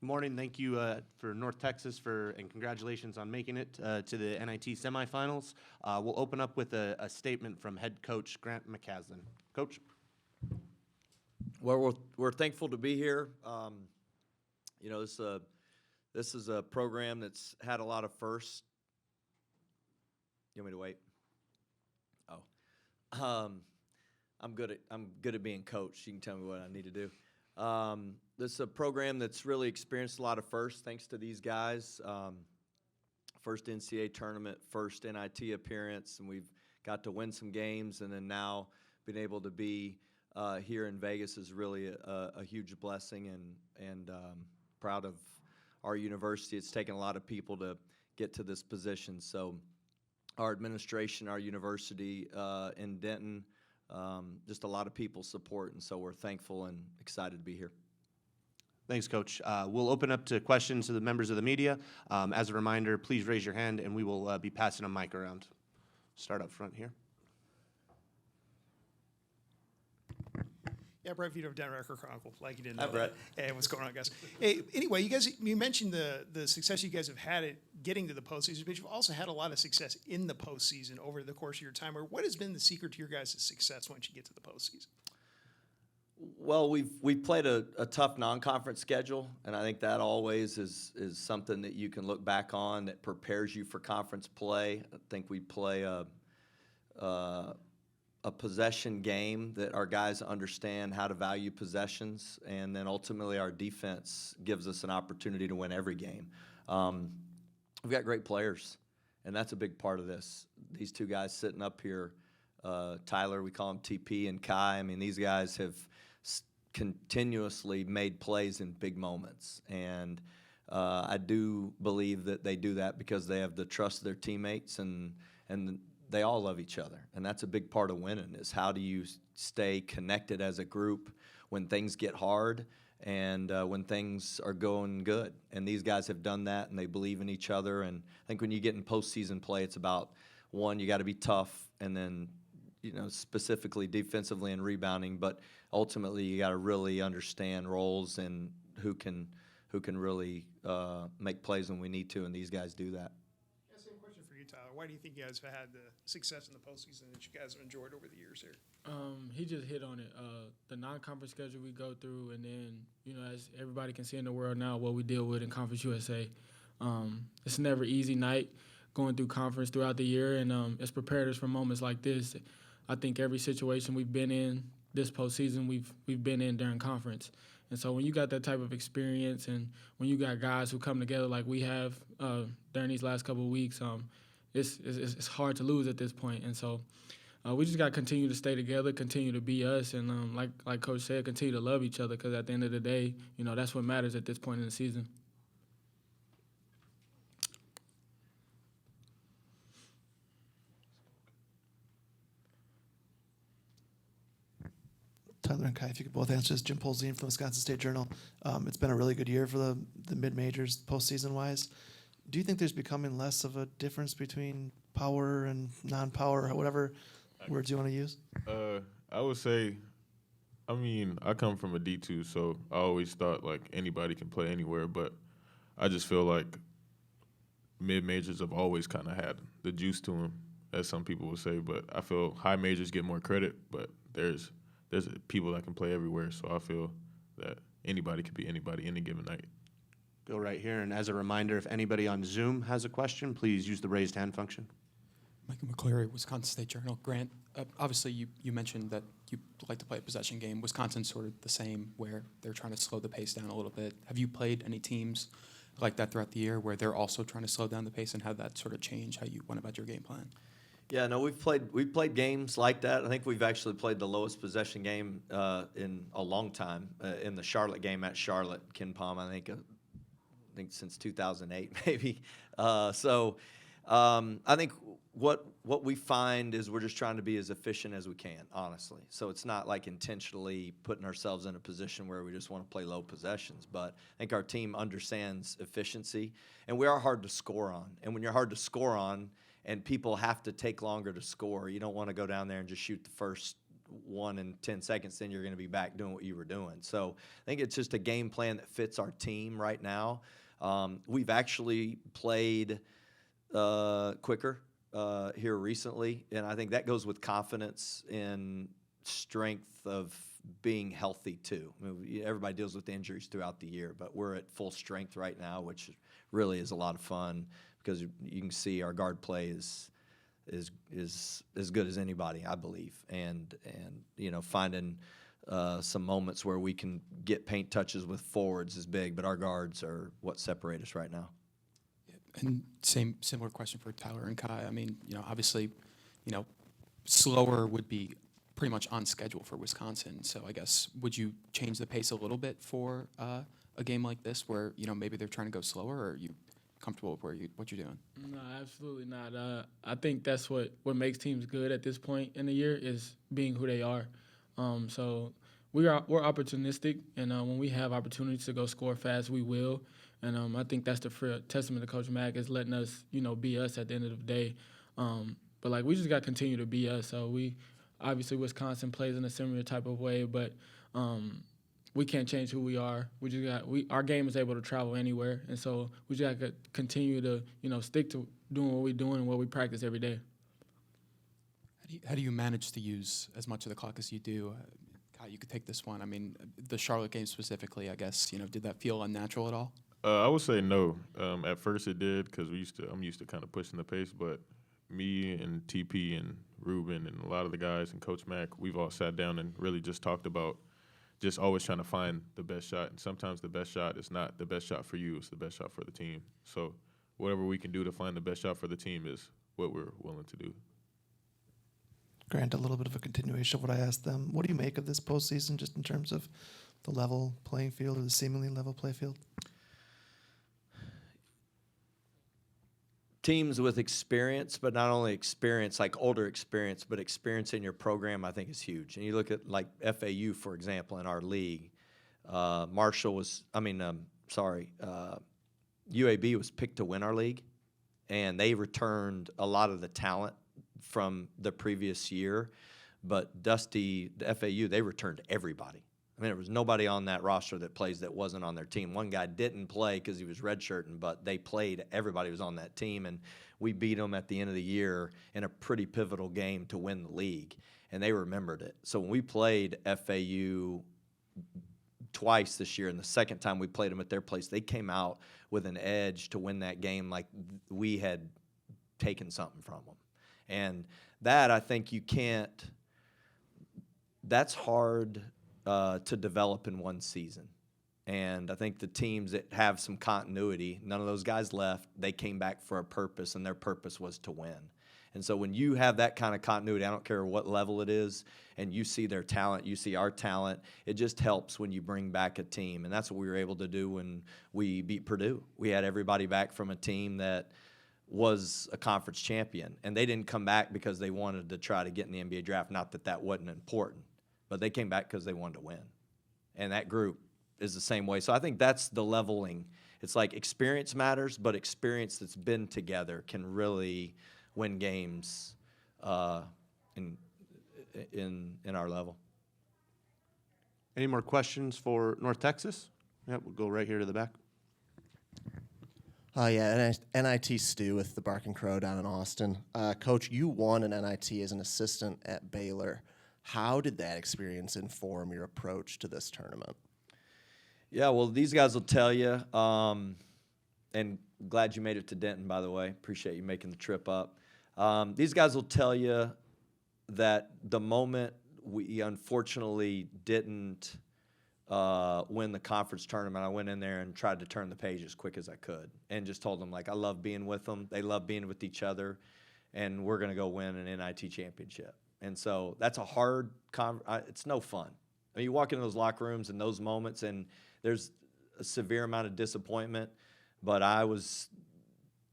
Good morning. Thank you for North Texas and congratulations on making it to the NIT Semifinals. We'll open up with a statement from head coach Grant McCaslin. Coach. Well, we're thankful to be here. This is a program that's had a lot of firsts. You want me to wait? Oh, I'm good at being coached. You can tell me what I need to do. This is a program that's really experienced a lot of firsts, thanks to these guys. First NCAA tournament, first NIT appearance, and we've got to win some games, and then now being able to be here in Vegas is really a huge blessing, and proud of our university. It's taken a lot of people to get to this position. So our administration, our university in Denton, just a lot of people support, and so we're thankful and excited to be here. Thanks, Coach. We'll open up to questions to the members of the media. As a reminder, please raise your hand, and we will be passing a mic around. Start up front here. Yeah, Brett Vito of Denver Record Chronicle. Like you didn't know. Hi, Brett. Hey, what's going on, guys? Hey, anyway, you mentioned the success you guys have had at getting to the postseason, but you've also had a lot of success in the postseason over the course of your time. Or what has been the secret to your guys' success once you get to the postseason? Well, we've played a tough non-conference schedule, and I think that always is something that you can look back on that prepares you for conference play. I think we play a possession game that our guys understand how to value possessions, and then ultimately our defense gives us an opportunity to win every game. We've got great players, and that's a big part of this. These two guys sitting up here, Tyler, we call him TP, and Kai. I mean, these guys have continuously made plays in big moments, and I do believe that they do that because they have the trust of their teammates, and they all love each other, and that's a big part of winning, is how do you stay connected as a group when things get hard and when things are going good. And these guys have done that, and they believe in each other. And I think when you get in postseason play, it's about, one, you got to be tough, and then specifically defensively and rebounding, but ultimately you got to really understand roles and who can really make plays when we need to, and these guys do that. Same question for you, Tyler. Why do you think you guys have had the success in the postseason that you guys have enjoyed over the years here? He just hit on it. The non-conference schedule we go through, and then, as everybody can see in the world now, what we deal with in Conference USA. It's never easy night going through conference throughout the year, and it's prepared us for moments like this. I think every situation we've been in this postseason, we've been in during conference. And so when you got that type of experience, and when you got guys who come together like we have during these last couple of weeks, it's hard to lose at this point. And so we just got to continue to stay together, continue to be us, and like Coach said, continue to love each other, because at the end of the day, that's what matters at this point in the season. Tyler and Kai, if you could both answer this. Jim Polzine from Wisconsin State Journal. It's been a really good year for the mid-majors postseason-wise. Do you think there's becoming less of a difference between power and non-power, or whatever words you want to use? I would say, I come from a D2, so I always thought like anybody can play anywhere, but I just feel like mid-majors have always kind of had the juice to them, as some people would say, but I feel high majors get more credit, but there's people that can play everywhere, so I feel that anybody can be anybody any given night. Go right here, and as a reminder, if anybody on Zoom has a question, please use the raised hand function. Michael McCleary, Wisconsin State Journal. Grant, obviously you mentioned that you like to play a possession game. Wisconsin's sort of the same, where they're trying to slow the pace down a little bit. Have you played any teams like that throughout the year where they're also trying to slow down the pace, and how that sort of changed how you went about your game plan? Yeah, no, we've played games like that. I think we've actually played the lowest possession game in a long time in the Charlotte game at Charlotte, Ken Palm. I think since 2008 maybe. I think what we find is we're just trying to be as efficient as we can, honestly. So it's not like intentionally putting ourselves in a position where we just want to play low possessions. But I think our team understands efficiency, and we are hard to score on. And when you're hard to score on, and people have to take longer to score, you don't want to go down there and just shoot the first one in 10 seconds, then you're going to be back doing what you were doing. So I think it's just a game plan that fits our team right now. We've actually played quicker here recently, and I think that goes with confidence and strength of being healthy too. I mean, everybody deals with injuries throughout the year, but we're at full strength right now, which really is a lot of fun because you can see our guard play is as good as anybody, I believe, and finding some moments where we can get paint touches with forwards is big, but our guards are what separate us right now. And similar question for Tyler and Kai. I mean, obviously, slower would be pretty much on schedule for Wisconsin. So I guess, would you change the pace a little bit for a game like this where, maybe they're trying to go slower, or are you comfortable with what you're doing? No, absolutely not. I think that's what makes teams good at this point in the year is being who they are. So we're opportunistic, and when we have opportunities to go score fast, we will. And I think that's the testament to Coach Mack is letting us, be us at the end of the day. But we just got to continue to be us. So obviously Wisconsin plays in a similar type of way, but we can't change who we are. Our game is able to travel anywhere, and so we just got to continue to stick to doing what we're doing and what we practice every day. How do you manage to use as much of the clock as you do? Kai, you could take this one. I mean, the Charlotte game specifically, I guess, did that feel unnatural at all? I would say no. At first it did because I'm used to kind of pushing the pace, but me and TP and Ruben and a lot of the guys and Coach Mack, we've all sat down and really just talked about just always trying to find the best shot. And sometimes the best shot is not the best shot for you, it's the best shot for the team. So whatever we can do to find the best shot for the team is what we're willing to do. Grant, a little bit of a continuation of what I asked them. What do you make of this postseason just in terms of the level playing field or the seemingly level play field? Teams with experience, but not only experience, like older experience, but experience in your program, I think is huge. And you look at FAU, for example, in our league. UAB was picked to win our league, and they returned a lot of the talent from the previous year. But Dusty, the FAU, they returned everybody. I mean, there was nobody on that roster that plays that wasn't on their team. One guy didn't play because he was redshirting, but they played. Everybody was on that team, and we beat them at the end of the year in a pretty pivotal game to win the league, and they remembered it. So when we played FAU twice this year, and the second time we played them at their place, they came out with an edge to win that game like we had taken something from them. And that, I think you can't – that's hard – to develop in one season. And I think the teams that have some continuity, none of those guys left. They came back for a purpose, and their purpose was to win. And so when you have that kind of continuity, I don't care what level it is, and you see their talent, you see our talent, it just helps when you bring back a team. And that's what we were able to do when we beat Purdue. We had everybody back from a team that was a conference champion, and they didn't come back because they wanted to try to get in the NBA draft. Not that that wasn't important, but they came back because they wanted to win. And that group is the same way. So I think that's the leveling. It's like experience matters, but experience that's been together can really win games in our level. Any more questions for North Texas? Yeah, we'll go right here to the back. NIT Stu with the Barking Crow down in Austin. Coach, you won an NIT as an assistant at Baylor. How did that experience inform your approach to this tournament? Yeah, well, these guys will tell you, and glad you made it to Denton, by the way. Appreciate you making the trip up. These guys will tell you that the moment we unfortunately didn't win the conference tournament, I went in there and tried to turn the page as quick as I could and just told them, I love being with them. They love being with each other, and we're going to go win an NIT championship. And so that's a hard it's no fun. I mean, you walk into those locker rooms in those moments, and there's a severe amount of disappointment. But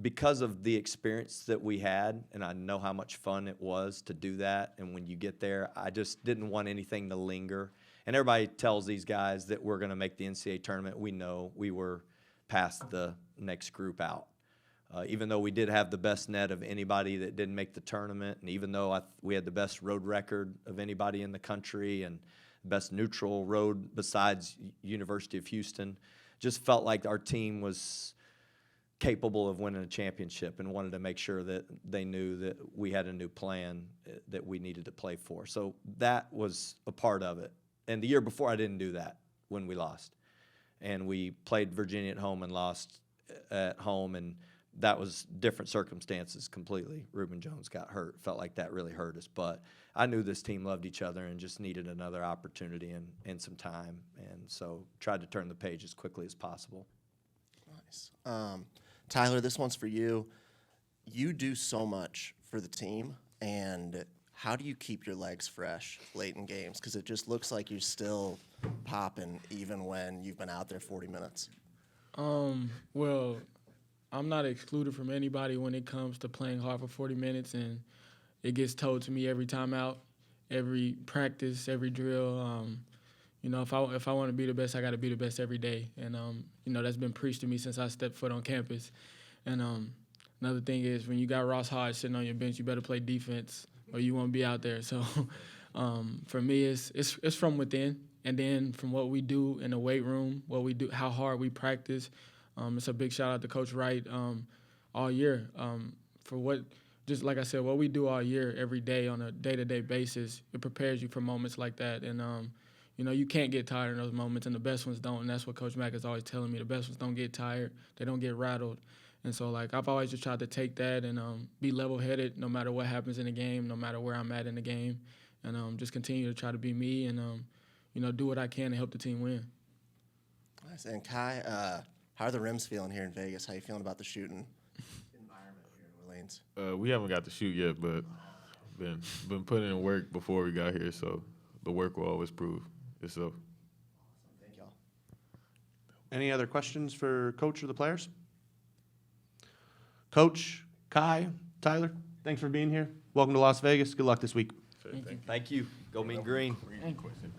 because of the experience that we had, and I know how much fun it was to do that, and when you get there, I just didn't want anything to linger. And everybody tells these guys that we're going to make the NCAA tournament. We know we were past the next group out. Even though we did have the best net of anybody that didn't make the tournament, and even though we had the best road record of anybody in the country and best neutral road besides University of Houston, just felt like our team was capable of winning a championship and wanted to make sure that they knew that we had a new plan that we needed to play for. So that was a part of it. And the year before, I didn't do that when we lost. And we played Virginia at home and lost at home, and that was different circumstances completely. Reuben Jones got hurt. Felt like that really hurt us. But I knew this team loved each other and just needed another opportunity and some time. And so tried to turn the page as quickly as possible. Nice. Tyler, this one's for you. You do so much for the team, and how do you keep your legs fresh late in games? Because it just looks like you're still popping even when you've been out there 40 minutes. Well, I'm not excluded from anybody when it comes to playing hard for 40 minutes, and it gets told to me every time out, every practice, every drill. You know, if I want to be the best, I got to be the best every day, and you know, that's been preached to me since I stepped foot on campus. And another thing is, when you got Ross Hodge sitting on your bench, you better play defense or you won't be out there. So for me, it's from within, and then from what we do in the weight room, what we do, how hard we practice. It's a big shout out to Coach Wright all year for what, just like I said, what we do all year, every day on a day-to-day basis. It prepares you for moments like that, and you know, you can't get tired in those moments, and the best ones don't. And that's what Coach Mack is always telling me: the best ones don't get tired, they don't get rattled. And so, like, I've always just tried to take that and be level-headed no matter what happens in the game, no matter where I'm at in the game, and just continue to try to be me and you know, do what I can to help the team win. Nice. And Kai, how are the rims feeling here in Vegas? How you feeling about the shooting environment here in Orleans? We haven't got to shoot yet, but been putting in work before we got here, so the work will always prove itself. Thank y'all. Any other questions for Coach or the players? Coach, Kai, Tyler, thanks for being here. Welcome to Las Vegas. Good luck this week. Thank you. Go Mean Green. Question.